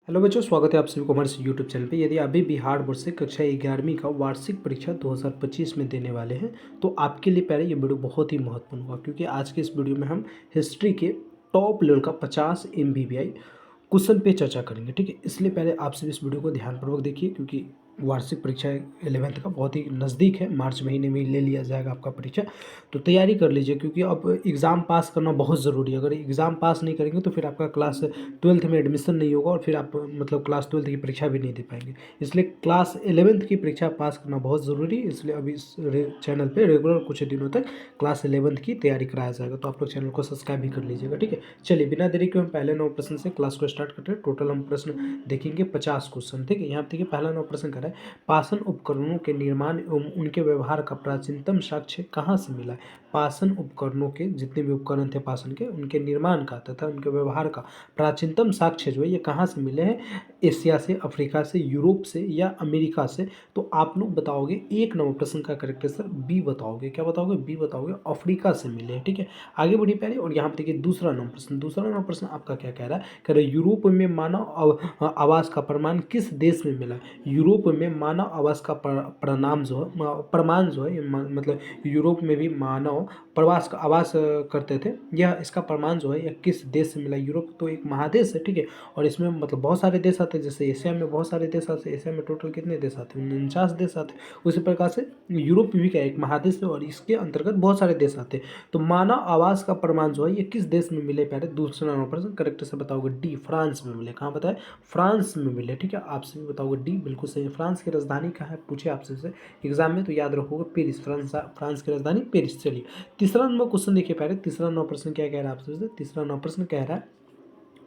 Hello बच्चों, स्वागत है आप सभी कॉमर्स यूट्यूब चैनल पे। यदि अभी बिहार बोर्ड से कक्षा 11वीं का वार्षिक परीक्षा 2025 में देने वाले हैं तो आपके लिए पहले ये वीडियो बहुत ही महत्वपूर्ण होगा, क्योंकि आज के इस वीडियो में हम हिस्ट्री के टॉप लेवल का 50 MBBI क्वेश्चन पे चर्चा करेंगे। ठीक है, इसलिए पहले आप सभी इस वीडियो को ध्यानपूर्वक देखिए, क्योंकि वार्षिक परीक्षा 11th का बहुत ही नज़दीक है। मार्च महीने में ही ले लिया जाएगा आपका परीक्षा, तो तैयारी कर लीजिए, क्योंकि अब एग्ज़ाम पास करना बहुत ज़रूरी है। अगर एग्ज़ाम पास नहीं करेंगे तो फिर आपका क्लास 12th में एडमिशन नहीं होगा और फिर आप मतलब क्लास 12th की परीक्षा भी नहीं दे पाएंगे। इसलिए क्लास 11th की परीक्षा पास करना बहुत ज़रूरी है। इसलिए अभी इस चैनल पे रेगुलर कुछ दिनों तक क्लास 11th की तैयारी कराया जाएगा, तो आप लोग चैनल को सब्सक्राइब भी कर लीजिएगा। ठीक है, चलिए बिना देरी के हम पहले 9 प्रश्न से क्लास को स्टार्ट करते हैं। टोटल हम प्रश्न देखेंगे 50 क्वेश्चन। ठीक है, यहाँ पे देखिए पहला 9 प्रश्न कर रहा है, पाषाण उपकरणों के निर्माण एवं उनके व्यवहार का प्राचीनतम साक्ष्य कहाँ से मिला है। पाषाण उपकरणों के जितने भी उपकरण थे पाषाण के, उनके निर्माण का तथा उनके व्यवहार का प्राचीनतम साक्ष्य जो है ये कहाँ से मिले हैं। एशिया से, अफ्रीका से, यूरोप से या अमेरिका से। तो आप लोग बताओगे 1 नंबर प्रश्न का करेक्ट आंसर बी बताओगे। क्या बताओगे? बी बताओगे, अफ्रीका से मिले हैं। ठीक है, आगे बढ़िए पहले। और यहाँ पे देखिए दूसरा नंबर प्रश्न। दूसरा नंबर प्रश्न आपका क्या कह रहा है? कह रहा है यूरोप में मानव आवास का प्रमाण किस देश में मिला? यूरोप में मानव आवास का प्रणाम जो है, प्रमाण जो है, मतलब यूरोप में भी मानव प्रवास का आवास करते थे, यह इसका प्रमाण जो है यह किस देश से मिला? यूरोप तो एक महादेश है। ठीक है, और इसमें मतलब बहुत सारे देश आते हैं। जैसे एशिया में बहुत सारे देश आते हैं। एशिया में टोटल कितने देश आते हैं? 49 देश आते हैं। उसी प्रकार से यूरोप भी क्या एक महादेश है और इसके अंतर्गत बहुत सारे देश आते हैं। तो मानव आवास का प्रमाण जो है ये किस देश में मिले? पहले दूसरा नंबर प्रश्न करेक्ट से बताओगे डी, फ्रांस में मिले। कहाँ बताए? फ्रांस में मिले। ठीक है, आपसे भी बताओगे डी, बिल्कुल सही है। फ्रांस की राजधानी कहाँ है पूछे आपसे से एग्जाम में, तो याद रखोगे पेरिस। फ्रांस की राजधानी पेरिस। चलिए तीसरा नंबर क्वेश्चन देखिए पहले। तीसरा नंबर प्रश्न क्या कह रहा है आपसे? तीसरा नंबर प्रश्न कह रहा है,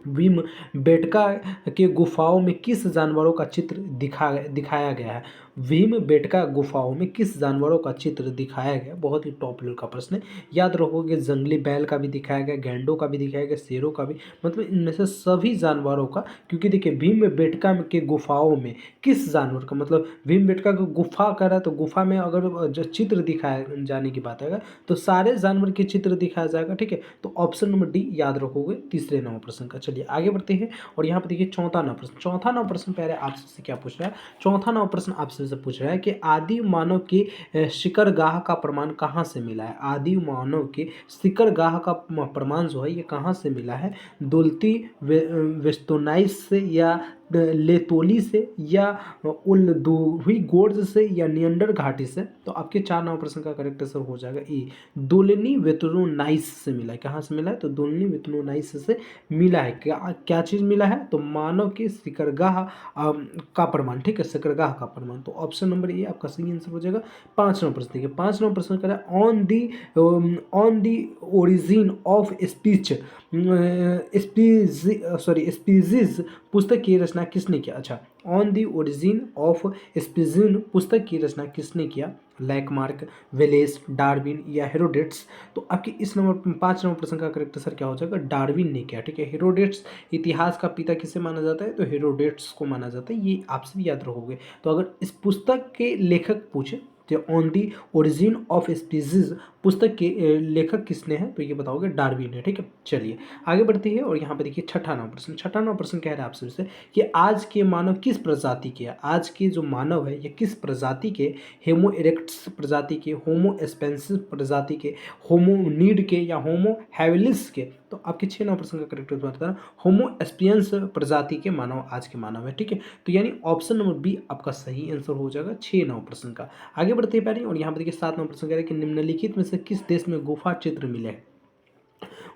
भीम बेटका के गुफाओं में किस जानवरों का चित्र दिखाया गया है? भीम बेटका गुफाओं में किस जानवरों का चित्र दिखाया गया? बहुत ही टॉप लेवल का प्रश्न है। याद रखोगे जंगली बैल का भी दिखाया गया, गैंडों का भी दिखाया गया, शेरों का भी, मतलब इनमें से सभी जानवरों का। क्योंकि देखिए भीम बेटका के गुफाओं में किस जानवर का, मतलब भीम बेटका को गुफा कर रहा है, तो गुफा में अगर जो चित्र दिखाया जाने की बात है तो सारे जानवर के चित्र दिखाया जाएगा। ठीक है, तो ऑप्शन नंबर डी याद रखोगे तीसरे नंबर प्रश्न का। चलिए आगे बढ़ते हैं और यहाँ पे देखिए चौथा नंबर प्रश्न। चौथा नंबर प्रश्न पहले आपसे क्या पूछ रहा है? चौथा नंबर प्रश्न आपसे पूछ रहा है कि आदि मानव के शिकरगाह का प्रमाण कहाँ से मिला है? आदि मानव के शिकरगाह का प्रमाण जो है ये कहाँ से मिला है? दुलती वेस्तोनाइस से या लेतोली से या उलदुही गोर्ज से या नियंडर घाटी से? तो आपके 4 नंबर प्रश्न का करेक्ट आंसर हो जाएगा ए, दुलनी वेतनोनाइस से मिला है। कहाँ से मिला है? तो दुलनी वेतनोनाइस से मिला है। क्या क्या चीज़ मिला है? तो मानव के शिकरगाह का प्रमाण। ठीक है, शिकरगाह का प्रमाण। तो ऑप्शन नंबर ए आपका सही आंसर हो जाएगा। 5 नंबर प्रश्न देखिए। 5 नंबर प्रश्न कह रहा है on the origin of speech species पुस्तक की रचना किसने किया? अच्छा, on the origin of species पुस्तक की रचना किसने किया? लैकमार्क, वेलेस, डार्विन या हेरोडेट्स? तो आपके इस नंबर 5 नंबर प्रश्न का करेक्ट आंसर क्या हो जाएगा? डार्विन ने किया। ठीक है, हेरोडेट्स इतिहास का पिता किसे माना जाता है? तो हेरोडेट्स को माना जाता है। ये आपसे भी याद रखोगे। तो अगर इस पुस्तक के लेखक पूछे तो on the origin of species पुस्तक के लेखक किसने हैं? तो ये बताओगे डार्विन है। ठीक है, चलिए आगे बढ़ते हैं और यहाँ पे देखिए छठा नंबर प्रश्न। छठा नंबर प्रश्न कह रहा है आपसे से कि आज के मानव किस प्रजाति के? आज के जो मानव है ये किस प्रजाति के? होमो इरेक्टस प्रजाति के, होमो स्पेंसिस प्रजाति के, होमोनिड के या होमो हैबिलिस के? तो आपके 6 नंबर प्रश्न का करेक्ट उत्तर बता होमो एस्पियंस प्रजाति के मानव आज के मानव है। ठीक है, तो यानी ऑप्शन नंबर बी आपका सही आंसर हो जाएगा 6 नंबर प्रश्न का। आगे बढ़ते हैं पहले और यहाँ पर देखिए 7 नंबर प्रश्न कह रहे हैं कि निम्नलिखित में से किस देश में गुफा चित्र मिले हैं?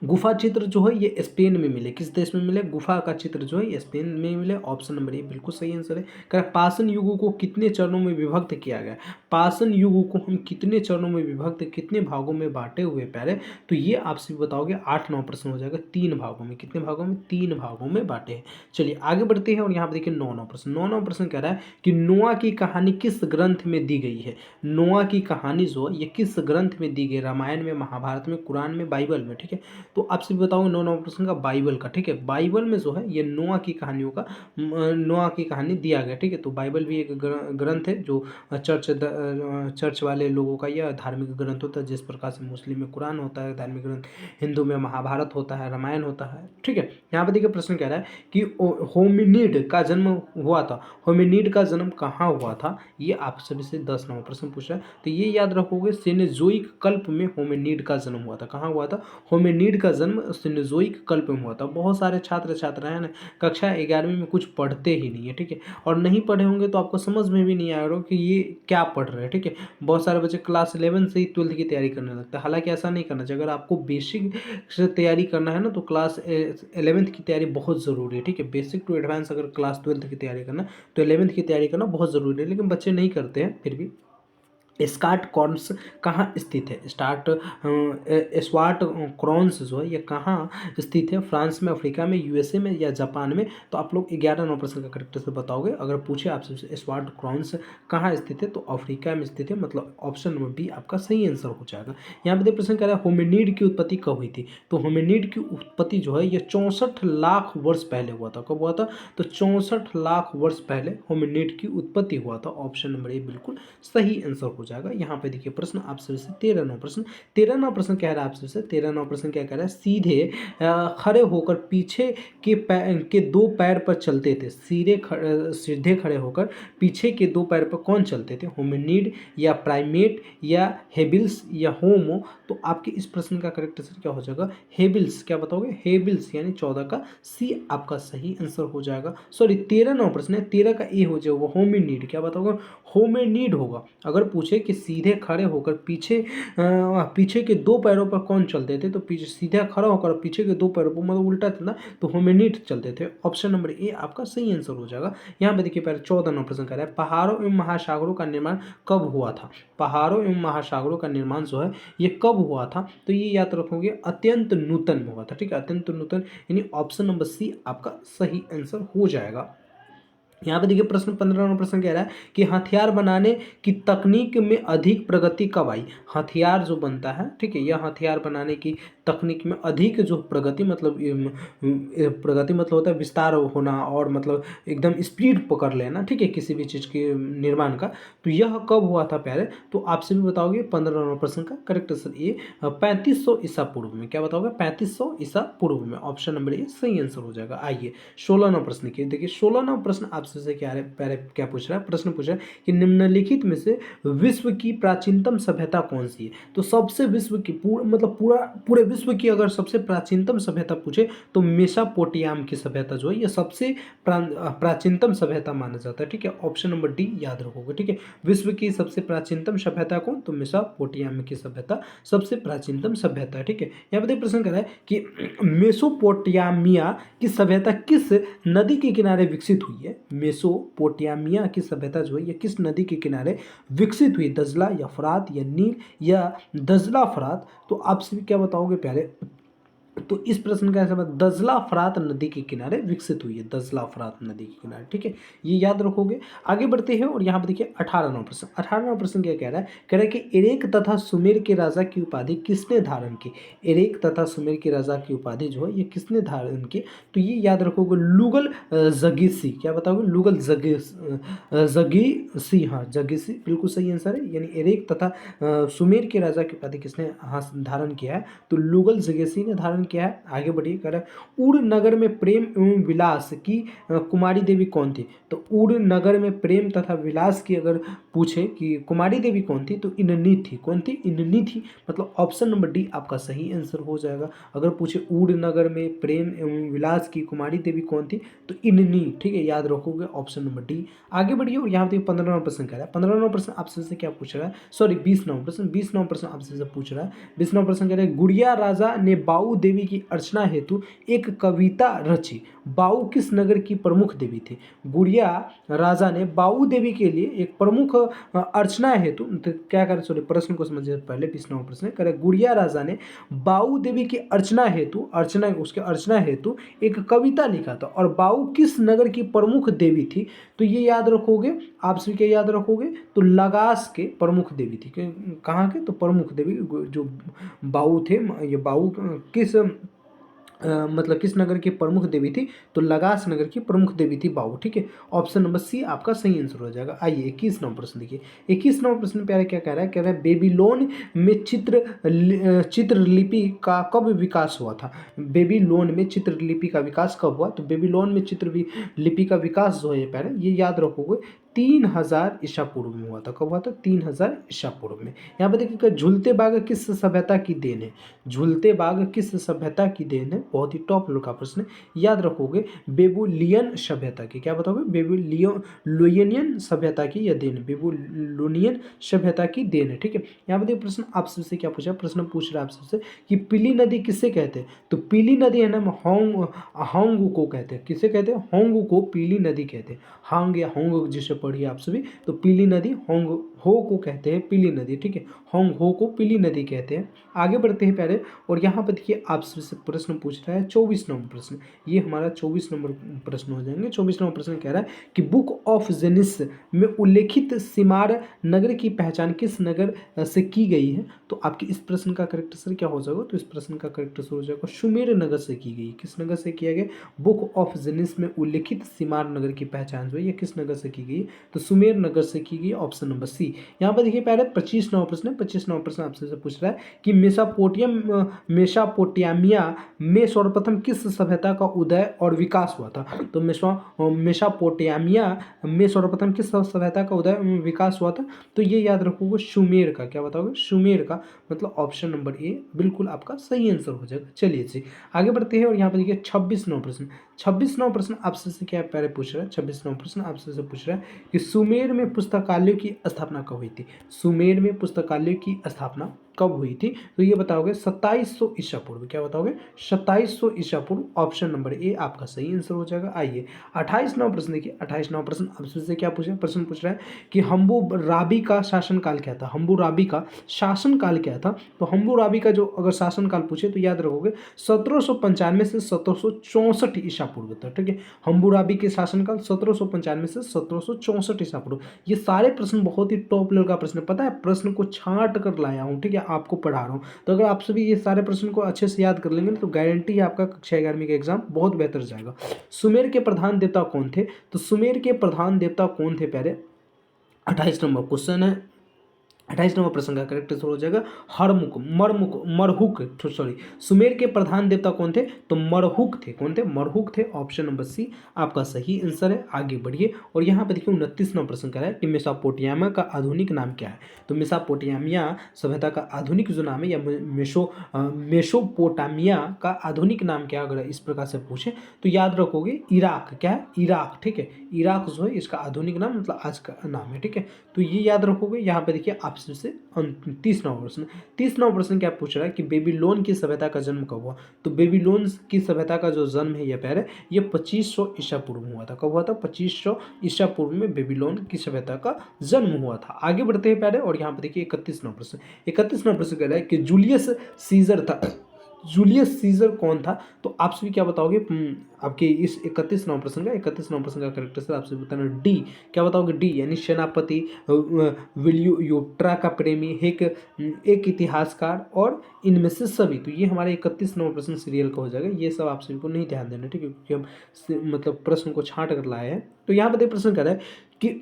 गुफा चित्र जो है ये स्पेन में मिले। किस देश में मिले? गुफा का चित्र जो है ये स्पेन में मिले। ऑप्शन नंबर ए बिल्कुल सही आंसर है। कह पाषाण युग को कितने चरणों में विभक्त किया गया? पाषाण युग को हम कितने चरणों में विभक्त, कितने भागों में बांटे हुए पहले? तो ये आपसे बताओगे 8 9 प्रश्न हो जाएगा। 3 भागों में। कितने भागों में? 3 भागों में बांटे हैं। चलिए आगे बढ़ते हैं और यहाँ पर देखिए 9 9 प्रश्न। 9 9 प्रश्न कह रहा है कि नोआ की कहानी किस ग्रंथ में दी गई है? नोआ की कहानी जो है ये किस ग्रंथ में दी गई? रामायण में, महाभारत में, कुरान में, बाइबल में? ठीक है, तो आपसे बताऊंगा 9 नंबर प्रश्न का बाइबल का, ठीक है। बाइबल में जो है ये नोआ की कहानियों का नोआ की कहानी दिया गया, ठीक है। तो बाइबल भी एक ग्रंथ है जो चर्च वाले लोगों का यह धार्मिक ग्रंथ होता है, जिस प्रकार से मुस्लिम में कुरान होता है धार्मिक ग्रंथ, हिंदू में महाभारत होता है, रामायण होता है, ठीक है। यहाँ पे देखिए प्रश्न कह रहा है कि होमिनिड का जन्म हुआ था, होमिनिड का जन्म कहाँ हुआ था, ये आप सभी से 10 नंबर प्रश्न पूछ रहा है। तो ये याद रखोगे सीनेजोइक कल्प में होमिनिड का जन्म हुआ था। कहाँ हुआ था? होमिनिड का जन्म सीनेजोइक कल्प में हुआ था। बहुत सारे छात्र छात्राएं ना कक्षा 11वीं में कुछ पढ़ते ही नहीं है, ठीक है, और नहीं पढ़े होंगे तो आपको समझ में भी नहीं आएगा कि ये क्या पढ़ रहे हैं, ठीक है। बहुत सारे बच्चे क्लास 11 से ही 12th की तैयारी करने लगता है, हालांकि ऐसा नहीं करना चाहिए। अगर आपको बेसिक से तैयारी करना है ना तो क्लास 11th की तैयारी बहुत ज़रूरी है, ठीक है। बेसिक टू एडवांस अगर क्लास 12th की तैयारी करना तो 11th की तैयारी करना बहुत ज़रूरी है, लेकिन बच्चे नहीं करते हैं फिर भी। स्काट कॉर्न्स कहाँ स्थित है? स्वाट क्रॉन्स जो है ये कहाँ स्थित है? फ्रांस में, अफ्रीका में, यूएसए में या जापान में? तो आप लोग 11 नंबर प्रश्न का करेक्ट से बताओगे। अगर पूछे आपसे स्वाट क्रॉन्स कहाँ स्थित है तो अफ्रीका में स्थित है, मतलब ऑप्शन नंबर बी आपका सही आंसर हो जाएगा। यहाँ पे प्रश्न कह रहा है होमिनिड की उत्पत्ति कब हुई थी? तो होमिनिड की उत्पत्ति जो है ये 64 लाख वर्ष पहले हुआ था। कब हुआ था? तो 64 लाख वर्ष पहले होमिनिड की उत्पत्ति हुआ था। ऑप्शन नंबर ए बिल्कुल सही आंसर हो जाएगा। यहाँ पे देखिए प्रश्न आपसे 13 नंबर प्रश्न, 13 नंबर प्रश्न कह रहा है आपसे 13 नंबर प्रश्न क्या कह रहा है? सीधे खड़े होकर पीछे के दो पैर पर चलते थे। सीधे खड़े होकर पीछे के दो पैर पर कौन चलते थे? होमिनिड या प्राइमेट या हेबिल्स या होमो? तो आपके इस प्रश्न का करेक्ट आंसर क्या हो जाएगा? हेबिल्स। क्या बताओगे? हेबिल्स, यानी 14 का सी आपका सही आंसर हो जाएगा। सॉरी 13 नंबर प्रश्न है, 13 का ए हो जाएगा होमिनिड। क्या बताओगे? होमिनिड होगा। अगर पूछे कि सीधे खड़े होकर पीछे के दो पैरों पर कौन चलते थे, तो पीछे सीधे खड़ा होकर पीछे के दो पैरों पर मतलब उल्टा था ना, तो होमिनिड चलते थे। ऑप्शन नंबर ए आपका सही आंसर हो जाएगा। यहाँ पे देखिए पहले 14 नंबर प्रश्न कर रहा है पहाड़ों एवं महासागरों का निर्माण कब हुआ था? पहाड़ों एवं महासागरों का निर्माण जो है ये कब हुआ था? तो ये याद रखोगे अत्यंत नूतन में हुआ था, ठीक है। अत्यंत नूतन, यानी ऑप्शन नंबर सी आपका सही आंसर हो जाएगा। यहाँ पे देखिए प्रश्न 15 नंबर प्रश्न कह रहा है कि हथियार बनाने की तकनीक में अधिक प्रगति कब आई? हथियार जो बनता है, ठीक है, यह हथियार बनाने की तकनीक में अधिक जो प्रगति मतलब होता है विस्तार होना और मतलब एकदम स्पीड पकड़ लेना, ठीक है, किसी भी चीज़ के निर्माण का। तो यह कब हुआ था प्यारे? तो आपसे भी बताओगे 15 नंबर प्रश्न का करेक्ट आंसर ये 3500 ईसा पूर्व में। क्या बताओगे? 3500 ईसा पूर्व में। ऑप्शन नंबर ए सही आंसर हो जाएगा। आइए 16 नंबर प्रश्न की देखिए। 16 नंबर प्रश्न आपसे क्या है, पहले क्या पूछ रहा है? प्रश्न पूछ रहा है कि निम्नलिखित में से विश्व की प्राचीनतम सभ्यता कौन सी है? तो सबसे विश्व की पूरे विश्व की अगर सबसे प्राचीनतम सभ्यता पूछे तो मेसोपोटामिया की सभ्यता जो है ये सबसे प्राचीनतम सभ्यता माना जाता है, ठीक है। ऑप्शन नंबर डी याद रखोगे, ठीक है। विश्व की सबसे प्राचीनतम सभ्यता कौन? तो मेसोपोटामिया की सभ्यता सबसे प्राचीनतम सभ्यता है, ठीक है। यहाँ पे प्रश्न कर रहा है कि मेसोपोटामिया की सभ्यता किस नदी के किनारे विकसित हुई है? मेसोपोटामिया की सभ्यता जो है ये किस नदी के किनारे विकसित हुई? दजला या फरात या नील या दजला फरात? तो आप सभी क्या बताओगे प्यारे? तो इस प्रश्न का ऐसा दजला फरात नदी के किनारे विकसित हुई है, दजला फरात नदी के किनारे, ठीक है। ये याद रखोगे। आगे बढ़ते हैं और यहाँ पर देखिए 18 नंबर प्रश्न। 18 नंबर प्रश्न क्या कह रहा है? कह रहा है कि एरेक तथा सुमेर के राजा की उपाधि किसने धारण की? एरेक तथा सुमेर के राजा की उपाधि जो है ये किसने धारण की? तो ये याद रखोगे लुगल जगीसी। क्या बताओगे? लुगल जगीसी, हाँ जगीसी बिल्कुल सही आंसर है। यानी एरेक तथा सुमेर के राजा की उपाधि किसने धारण किया है? तो लुगल जगीसी ने धारण क्या है? आगे बढ़िए कर उड़ नगर में प्रेम एवं विलास की कुमारी देवी कौन थी? तो उड़ नगर में प्रेम तथा विलास की अगर पूछे कि कुमारी देवी कौन थी तो इननी थी। कौन थी? इननी थी। मतलब ऑप्शन नंबर डी आपका सही आंसर हो जाएगा। अगर पूछे उड़ नगर में प्रेम एवं विलास की कुमारी देवी कौन थी तो इननी, ठीक है, याद रखोगे ऑप्शन नंबर डी। आगे बढ़िए और यहाँ पे 15 नंबर प्रश्न कर रहा है। 15 नंबर प्रश्न आपसे क्या पूछ रहा है? सॉरी 20 नंबर प्रश्न, 20 नंबर प्रश्न आपसे पूछ रहा है। 20 नंबर प्रश्न कह रहे हैं गुड़िया राजा ने बाऊ देवी की अर्चना हेतु एक कविता रची। बाऊ किस नगर की प्रमुख देवी थी? गुड़िया राजा ने बाऊ देवी के लिए एक प्रमुख अर्चना हेतु, तो क्या करें, सॉरी प्रश्न को समझिए पहले। 20 नंबर प्रश्न करे गुड़िया राजा ने बाऊ देवी की अर्चना हेतु एक कविता लिखा था और बाऊ किस नगर की प्रमुख देवी थी? तो ये याद रखोगे आप सभी क्या याद रखोगे? तो लगास के प्रमुख देवी थी। कहाँ के? तो प्रमुख देवी जो बाऊ थे, ये बाऊ किस मतलब किस नगर की प्रमुख देवी थी? तो लगास नगर की प्रमुख देवी थी बाऊ। ठीक है, ऑप्शन नंबर सी आपका सही आंसर हो जाएगा। आइए 21वां प्रश्न देखिए। 21वां प्रश्न प्यारे क्या कह रहा है? कह रहा है बेबीलोन में चित्रलिपि का कब विकास हुआ था? बेबीलोन में चित्रलिपि का विकास कब हुआ? तो बेबीलोन में चित्रलिपि का विकास जो है प्यारे, ये याद रखोगे 3000 ईसा पूर्व में हुआ था। कब हुआ था? 3000 ईसा पूर्व में। यहाँ पे देखिए झूलते बाग किस सभ्यता की देन है? झूलते बाग किस सभ्यता की देन है? बहुत ही टॉप लेवल का प्रश्न है, याद रखोगे बेबीलोनियन सभ्यता की। क्या बताओगे? बेबीलोनियन सभ्यता की यह देन है, बेबीलोनियन सभ्यता की देन है। ठीक है, यहाँ पे देखिए प्रश्न आपसे क्या पूछा? प्रश्न पूछ रहा है आपसे कि पीली नदी किसे कहते हैं? तो पीली नदी है ना होंग को कहते हैं। किसे कहते हैं? होंग को पीली नदी कहते हैं। हांग या होंग जिसे पढ़िए आप सभी, तो पीली नदी होंग हो को कहते हैं पीली नदी। ठीक है, होंग हो को पीली नदी कहते हैं। आगे बढ़ते हैं प्यारे, और यहाँ पर देखिए आपसे प्रश्न पूछ रहा है 24 नंबर प्रश्न। ये हमारा 24 नंबर प्रश्न हो जाएंगे। 24 नंबर प्रश्न कह रहा है कि बुक ऑफ जेनिस में उल्लेखित सिमार नगर की पहचान किस नगर से की गई है? तो आपके इस प्रश्न का करेक्ट आंसर क्या हो जाएगा? तो इस प्रश्न का करेक्ट आंसर हो जाएगा सुमेर नगर से की गई। किस नगर से किया गया? बुक ऑफ जेनिस में उल्लेखित सिमार नगर की पहचान जो है ये किस नगर से की गई? तो सुमेर नगर से की गई, ऑप्शन नंबर सी। यहाँ पर देखिए पहले 25 नंबर प्रश्न है। 25 नंबर प्रश्न आपसे पूछ रहा है कि मेसोपोटामिया में सर्वप्रथम किस सभ्यता का उदय और विकास हुआ था? तो मेसोपोटामिया में सर्वप्रथम किस सभ्यता का उदय विकास हुआ था? तो ये याद रखोगे सुमेर का। क्या बताओगे? सुमेर का, मतलब ऑप्शन नंबर ए बिल्कुल आपका सही आंसर हो जाएगा। चलिए जी आगे बढ़ते हैं, और यहाँ पर देखिए 26 नंबर प्रश्न। 26 नंबर प्रश्न आपसे से क्या पहले पूछ रहा है? 26 नंबर प्रश्न आपसे से पूछ रहा है कि सुमेर में पुस्तकालयों की स्थापना कब हुई थी? सुमेर में पुस्तकालयों की स्थापना कब हुई थी? तो ये बताओगे 2700 ईसा पूर्व। क्या बताओगे? 2700 ईसा पूर्व, ऑप्शन नंबर ए आपका सही आंसर हो जाएगा। आइए 28 नंबर प्रश्न देखिए। 28 नंबर प्रश्न आपसे से क्या पूछा? प्रश्न पूछ रहा है कि हम्बुराबी का शासनकाल क्या था? हम्बुराबी का शासनकाल क्या था? तो हम्बुराबी का जो अगर शासनकाल पूछे तो याद रखोगे 1795 से 1764 ईसा पूर्व था। ठीक है, हम्बुराबी के शासनकाल 1795 से 1764 ईसा पूर्व। ये सारे प्रश्न बहुत ही टॉप लेवल का प्रश्न, पता है प्रश्न को छांट कर लाया हूँ। ठीक है, आपको पढ़ा रहा हूँ, तो अगर आप सभी ये सारे प्रश्न को अच्छे से याद कर लेंगे तो गारंटी है आपका कक्षा 11वीं का एग्जाम बहुत बेहतर जाएगा। सुमेर के प्रधान देवता कौन थे? तो सुमेर के प्रधान देवता कौन थे प्यारे? 28 नंबर क्वेश्चन है। 28 नंबर प्रश्न का करेक्ट आंसर हो जाएगा मरहुक। सॉरी, सुमेर के प्रधान देवता कौन थे? तो मरहुक थे। कौन थे? मरहुक थे, ऑप्शन नंबर सी आपका सही आंसर है। आगे बढ़िए, और यहाँ पे देखिए 29 नंबर प्रश्न का है कि मेसोपोटामिया का आधुनिक नाम क्या है? तो मेसोपोटामिया सभ्यता का आधुनिक जो नाम है, या मेसोपोटामिया का आधुनिक नाम क्या? अगर इस प्रकार से पूछे तो याद रखोगे इराक। क्या है? इराक। ठीक है, इराक जो है इसका आधुनिक नाम, मतलब आज का नाम है। ठीक है, तो ये याद रखोगे। यहाँ पे देखिए आपसे से 30 नंबर प्रश्न। 30 नंबर प्रश्न क्या पूछ रहा है कि बेबीलोन की सभ्यता का जन्म कब हुआ? तो बेबीलोन की सभ्यता का जो जन्म है ये प्यारे, ये 2500 ईसा पूर्व में हुआ था। कब हुआ था? 2500 ईसा पूर्व में बेबीलोन की सभ्यता का जन्म हुआ था। आगे बढ़ते हैं प्यारे, और यहाँ पे देखिए 31 नंबर प्रश्न। 31 नंबर प्रश्न कह रहा है कि जूलियस सीजर था। जूलियस सीजर कौन था? तो आप सभी क्या बताओगे? आपके इस 31 नंबर प्रश्न का करेक्ट आंसर आपसे बताना डी। क्या बताओगे? डी, यानी सेनापति, विलियोट्रा का प्रेमी, एक इतिहासकार, और इनमें से सभी। तो ये हमारे 31 नंबर प्रश्न सीरियल का हो जाएगा। ये सब आप सभी को नहीं ध्यान देना, ठीक है, क्योंकि हम मतलब प्रश्न को छांट कर लाए हैं। तो यहाँ पर प्रश्न कर रहा है कि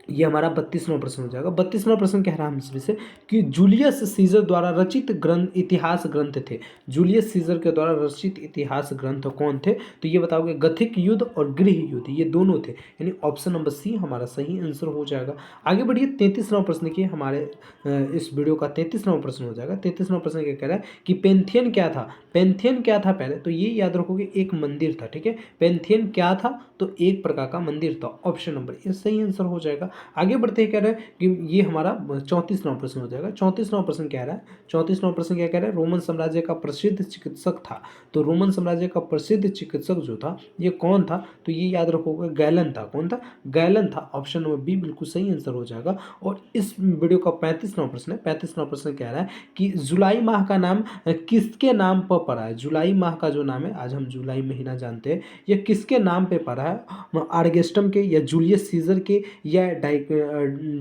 ये हमारा 32वां प्रश्न हो जाएगा। 32वां प्रश्न कह रहा है हमसे से कि जूलियस सीजर द्वारा रचित ग्रंथ इतिहास ग्रंथ थे। जूलियस सीजर के द्वारा रचित इतिहास ग्रंथ कौन थे? तो ये बताओगे गथिक युद्ध और गृह युद्ध, ये दोनों थे, यानी ऑप्शन नंबर सी हमारा सही आंसर हो जाएगा। आगे बढ़िए 33वां प्रश्न की हमारे इस वीडियो का 33वां प्रश्न हो जाएगा। 33वां प्रश्न क्या कह रहा है कि पेंथियन क्या था? पेंथियन क्या था पहले? तो ये याद रखोगे एक मंदिर था। ठीक है, पेंथियन क्या था? तो एक प्रकार का मंदिर था, ऑप्शन नंबर ए सही आंसर हो जाएगा। आगे बढ़ते ही कह रहे हैं कि ये हमारा 34वां प्रश्न हो जाएगा। 34वां प्रश्न कह रहा है, 34वां प्रश्न क्या कह रहा है? रोमन साम्राज्य का प्रसिद्ध चिकित्सक था। तो रोमन साम्राज्य का प्रसिद्ध चिकित्सक जो था ये कौन था? तो ये याद रखोगे गैलन था। कौन था? गैलन था, ऑप्शन नंबर बी बिल्कुल सही आंसर हो जाएगा। और इस वीडियो का 35वां प्रश्न है। 35वां प्रश्न कह रहा है कि जुलाई माह का नाम किसके नाम पर पड़ा है? जुलाई माह का जो नाम है, आज हम जुलाई महीना जानते हैं, ये किसके नाम पे पड़ा है? आर्गेस्टम के, या जूलियस सीजर के, या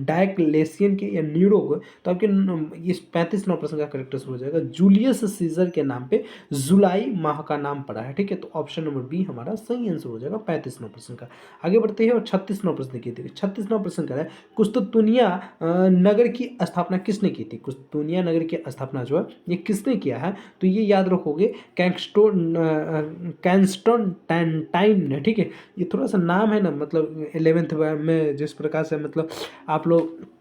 डायक्लेशियन के या नीरो के, तो आपके इस 35 प्रश्न का करेक्ट आंसर हो जाएगा जूलियस सीजर के नाम पे जुलाई माह का नाम पड़ा है। ठीक है, तो ऑप्शन नंबर बी हमारा सही आंसर हो जाएगा 35 प्रश्न का। आगे बढ़ते हैं और 36वां प्रश्न देखिए। 36वां प्रश्न कह रहा है कुस्तुनिया नगर की स्थापना किसने की थी? कुस्तुनिया नगर की स्थापना जो है ये किसने किया है? तो ये याद रखोगे कैंस्टोनटाइन ने। ठीक है, ये थोड़ा सा नाम है ना, मतलब 11th में जिस प्रकार से मतलब आप लोग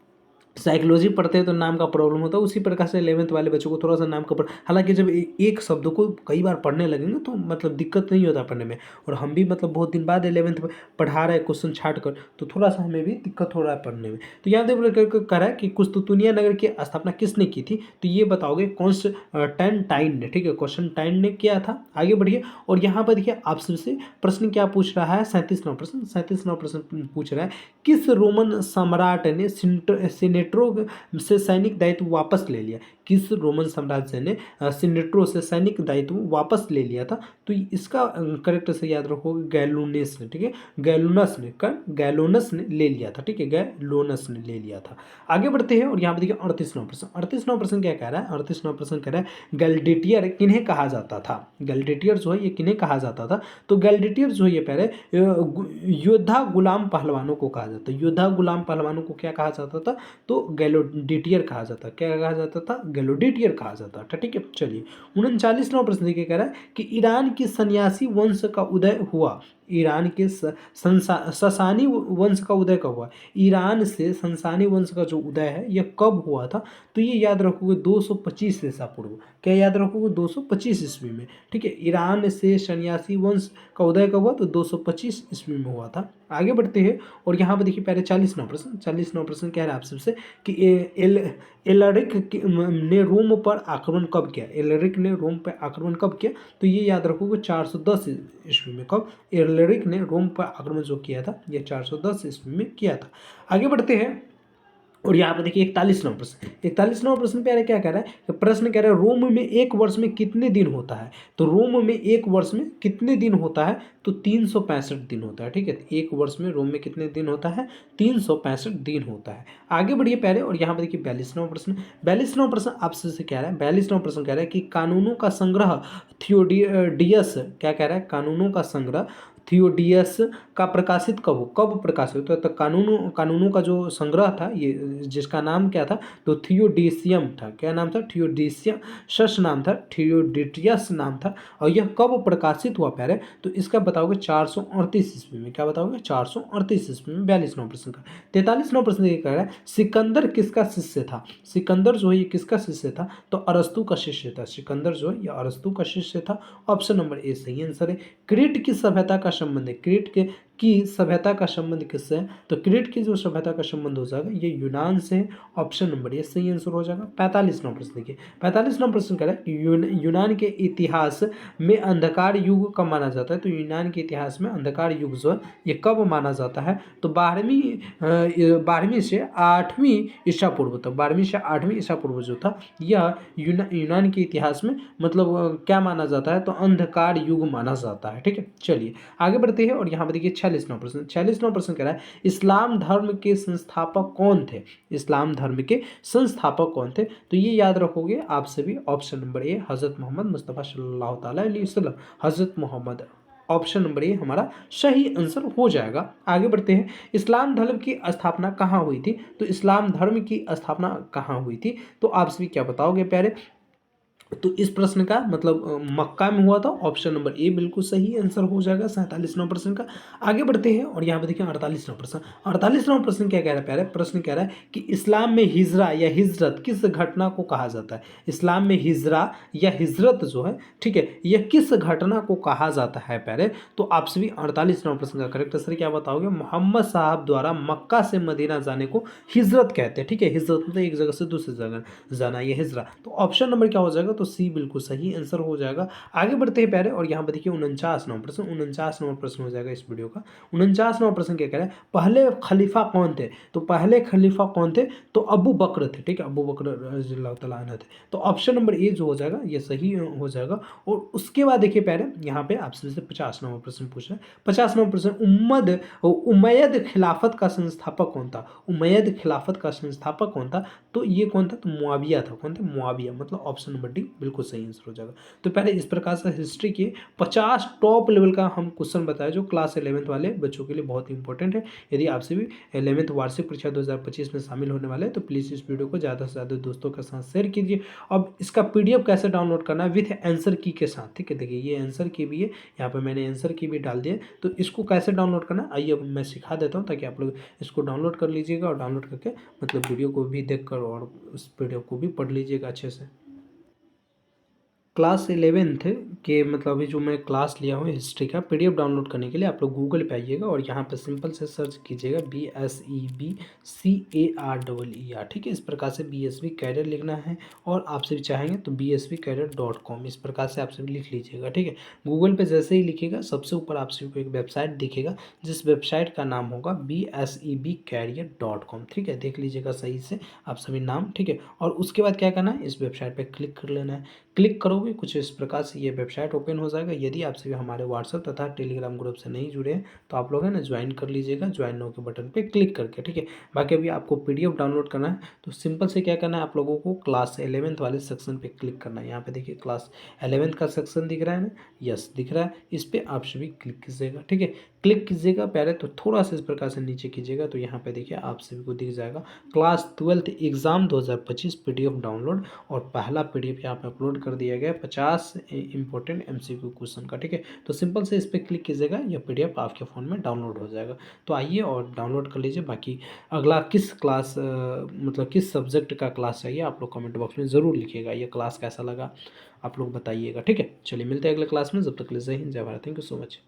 साइकोलॉजी पढ़ते हैं तो नाम का प्रॉब्लम होता है, उसी प्रकार से 11th वाले बच्चों को थोड़ा सा नाम का हालांकि जब एक शब्द को कई बार पढ़ने लगेंगे तो मतलब दिक्कत नहीं होता पढ़ने में, और हम भी मतलब बहुत दिन बाद 11th में पढ़ा रहे हैं क्वेश्चन छाट कर, तो थोड़ा सा हमें भी दिक्कत हो रहा है पढ़ने में। तो यहाँ देखो कह रहा है कि कुस्तुनिया नगर की स्थापना किसने की थी? तो ये बताओगे कॉन्स्टेंटाइन ने। ठीक है, कॉन्स्टेंटाइन ने किया था। आगे बढ़िए और यहाँ पर देखिए आपसे प्रश्न क्या पूछ रहा है? 37वां प्रश्न। 37वां प्रश्न पूछ रहा है किस रोमन सम्राट ने सिनेट्रो से सैनिक दायित्व वापस ले लिया? किस रोमन साम्राज्य ने सिनेट्रो से सैनिक दायित्व वापस ले लिया था? तो इसका करेक्ट से याद रखो गैलूनस ने। ठीक है, गैलोनस ने ले लिया था। ठीक है, गैलोनस ने ले लिया था। आगे बढ़ते हैं और यहाँ पे देखिए 38वां प्रश्न। 38वां प्रश्न क्या कह रहा है? 38वां प्रश्न कह रहा है गैलडेटियर किन्हें कहा जाता था? गैलडेटियर जो है ये किन्हें कहा जाता था? तो गैलडेटियर जो है ये पहले योद्धा गुलाम पहलवानों को कहा जाता है। योद्धा गुलाम पहलवानों को क्या कहा जाता था? तो गैलोडिटियर कहा जाता। क्या कहा जाता था? गैलोडिटियर कहा जाता था। ठीक है, चलिए 39वां प्रश्न देखिए कह रहा है कि ईरान की सन्यासी वंश का उदय हुआ। ईरान के ससानी वंश का उदय कब हुआ? ईरान से ससानी वंश का जो उदय है यह कब हुआ था? तो ये याद रखोगे 225 ईसा पूर्व। क्या याद रखोगे? 225 ईस्वी में। ठीक है, ईरान से सन्यासी वंश का उदय कब हुआ? तो 225 ईस्वी में हुआ था। आगे बढ़ते हैं और यहाँ पर देखिए पहले 40वां प्रश्न। 40वां प्रश्न कह रहा है आप सबसे कि एलरिक ने रोम पर आक्रमण कब किया? एलरिक ने रोम पर आक्रमण कब किया? तो ये याद रखोगे 410 ईस्वी में। कब? एलरिक ने रोम पर आक्रमण जो किया था ये 410 ईस्वी में किया था। आगे बढ़ते हैं और यहाँ पर देखिए 41वां प्रश्न। 41वां प्रश्न पे क्या कह रहा है? प्रश्न कह रहा है रोम में एक वर्ष में कितने दिन होता है? तो रोम में एक वर्ष में कितने दिन होता है? तो 365 दिन होता है। ठीक है, एक वर्ष में रोम में कितने दिन होता है? 365 दिन होता है। आगे बढ़िए पहले और यहाँ पर देखिए 42वां प्रश्न। 42वां प्रश्न आपसे कह रहा है, 42वां प्रश्न कह रहा है कि कानूनों का संग्रह थियोडियस क्या कह रहा है? कानूनों का संग्रह थियोडियस का प्रकाशित कब प्रकाशित होता है? तो कानूनों का जो संग्रह था ये जिसका नाम क्या था? तो थियोडिसियम था। क्या नाम था? थियोडिसियम शश नाम था, थियोडिटियस नाम था। और यह कब प्रकाशित हुआ प्यारे? तो इसका बताओगे 438 ईस्वी में। क्या बताओगे? 438 ईस्वी में। 42वां प्रश्न का 43वां प्रश्न ये कह रहा है सिकंदर किसका शिष्य था? सिकंदर जो है ये किसका शिष्य था? तो अरस्तु का शिष्य था। सिकंदर जो है ये अरस्तु का शिष्य था। ऑप्शन नंबर ए सही आंसर है। क्रीट की सभ्यता का संबंध है। क्रीट की सभ्यता का संबंध किससे है? तो क्रीट की जो सभ्यता का संबंध हो जाएगा ये यूनान से है। ऑप्शन नंबर ए सही आंसर हो जाएगा। 45वां प्रश्न देखिए। 45वां प्रश्न कह रहा है कि यूनान के इतिहास में अंधकार युग कब माना जाता है? तो यूनान के इतिहास में अंधकार युग जो है ये कब माना जाता है? तो 12वीं से 8वीं ईसा पूर्व तक। 12वीं से 8वीं ईसा पूर्व जो था यह यूनान के इतिहास में मतलब क्या माना जाता है? तो अंधकार युग माना जाता है। ठीक है, चलिए आगे बढ़ते हैं और यहाँ पर देखिए 46वां प्रश्न। 46वां प्रश्न कह रहा है इस्लाम धर्म के संस्थापक कौन थे? इस्लाम धर्म के संस्थापक कौन थे? तो ये याद रखोगे आप सभी। ऑप्शन नंबर ए हजरत मोहम्मद मुस्तफ़ा सल्लल्लाहु अलैहि वसल्लम। हजरत मोहम्मद ऑप्शन नंबर ए हमारा सही आंसर हो जाएगा। आगे बढ़ते हैं। इस्लाम धर्म की स्थापना कहाँ हुई थी? तो इस्लाम धर्म की स्थापना कहाँ हुई थी? तो आप सभी क्या बताओगे प्यारे? तो इस प्रश्न का मतलब मक्का में हुआ था। ऑप्शन नंबर ए बिल्कुल सही आंसर हो जाएगा 47वां प्रश्न का। आगे बढ़ते हैं और यहाँ पे देखिए 48वां प्रश्न। 48वां प्रश्न क्या कह रहा है प्यारे? प्रश्न कह रहा है कि इस्लाम में हिजरा या हिजरत किस घटना को कहा जाता है? इस्लाम में हिजरा या हिजरत जो है ठीक है यह किस घटना को कहा जाता है प्यारे? तो आप सभी 48वां प्रश्न का करेक्ट आंसर क्या बताओगे? मोहम्मद साहब द्वारा मक्का से मदीना जाने को हिजरत कहते हैं। ठीक है, हिजरत मतलब एक जगह से दूसरी जगह जाना, यह हिजरा। तो ऑप्शन नंबर क्या हो जाएगा? तो तो सी बिल्कुल सही आंसर हो जाएगा। आगे बढ़ते हैं प्यारे, और यहाँ पर देखिए 49वां प्रश्न, 49वां प्रश्न हो जाएगा इस वीडियो का। 49वां प्रश्न क्या कह रहा है, पहले खलीफा कौन थे? तो पहले खलीफा कौन थे? तो अबू बकर थे, ठीक है, अबू बकर रज़ियल्लाहु तआला अन्हु थे। तो ऑप्शन नंबर ए जो हो जाएगा ये सही हो जाएगा। और उसके बाद देखिए प्यारे, यहाँ पे आपसे 50वां प्रश्न पूछा है। 50वां प्रश्न, उमैयद खिलाफत का संस्थापक कौन था? उमैयद खिलाफत का संस्थापक कौन था? तो ये कौन था? तो मुआविया था। कौन था? मुआविया, मतलब ऑप्शन नंबर डी बिल्कुल सही आंसर हो जाएगा। तो पहले इस प्रकार से हिस्ट्री के 50 टॉप लेवल का हम क्वेश्चन बताया जो क्लास 11th वाले बच्चों के लिए बहुत इंपॉर्टेंट है। यदि आपसे भी 11th वार्षिक परीक्षा 2025 में शामिल होने वाले हैं तो प्लीज़ इस वीडियो को ज़्यादा से ज़्यादा दोस्तों के साथ शेयर कीजिए। अब इसका पीडीएफ कैसे डाउनलोड करना है विथ आंसर की के साथ, ठीक है, देखिए ये आंसर की भी है, यहाँ पे मैंने आंसर की भी डाल दिया। तो इसको कैसे डाउनलोड करना है आइए अब मैं सिखा देता हूँ, ताकि आप लोग इसको डाउनलोड कर लीजिएगा और डाउनलोड करके मतलब वीडियो को भी देख कर और उस पीडीएफ को भी पढ़ लीजिएगा अच्छे से। क्लास 11th के मतलब अभी जो मैं क्लास लिया हूँ हिस्ट्री का, पीडीएफ डाउनलोड करने के लिए आप लोग गूगल पे आइएगा और यहाँ पे सिंपल से सर्च कीजिएगा BSEBCAREER, ठीक है, इस प्रकार से BSB कैरियर लिखना है। और आपसे भी चाहेंगे तो bsbcareer.com इस प्रकार से आपसे भी लिख लीजिएगा, ठीक है। गूगल पे जैसे ही लिखिएगा सबसे ऊपर आपसे एक वेबसाइट दिखेगा, जिस वेबसाइट का नाम होगा BSEBcareer.com, ठीक है, देख लीजिएगा सही से आप सभी नाम, ठीक है। और उसके बाद क्या करना है, इस वेबसाइट पर क्लिक कर लेना है। क्लिक करोगे कुछ इस प्रकार से ये वेबसाइट ओपन हो जाएगा। यदि आपसे हमारे व्हाट्सएप तथा टेलीग्राम ग्रुप से नहीं जुड़े हैं तो आप लोग है ना ज्वाइन कर लीजिएगा, ज्वाइन नाउ के बटन पे क्लिक करके, ठीक है। बाकी अभी आपको पीडीएफ डाउनलोड करना है तो सिंपल से क्या करना है, आप लोगों को क्लास 11th वाले सेक्शन पे क्लिक करना है। यहाँ पे देखिए क्लास 11th का सेक्शन दिख रहा है ना, यस दिख रहा है, इस पर आप सभी क्लिक कीजिएगा, ठीक है। क्लिक कीजिएगा पहले तो थोड़ा सा इस प्रकार से नीचे कीजिएगा तो यहाँ पे देखिए आप सभी को दिख जाएगा class 12th exam 2025 PDF download, और पहला पीडीएफ यहाँ पे अपलोड कर दिया गया 50 इंपॉर्टेंट एमसीक्यू क्वेश्चन का, ठीक है। तो सिंपल से इस पर क्लिक कीजिएगा, यह पीडीएफ आपके फ़ोन में डाउनलोड हो जाएगा। तो आइए और डाउनलोड कर लीजिए। बाकी अगला किस क्लास मतलब किस सब्जेक्ट का क्लास चाहिए आप लोग कमेंट बॉक्स में ज़रूर लिखिएगा, ये क्लास कैसा लगा आप लोग बताइएगा, ठीक है। चलिए मिलते हैं अगले क्लास में, जब तक के लिए जय हिंद जय Bharat, thank you so much.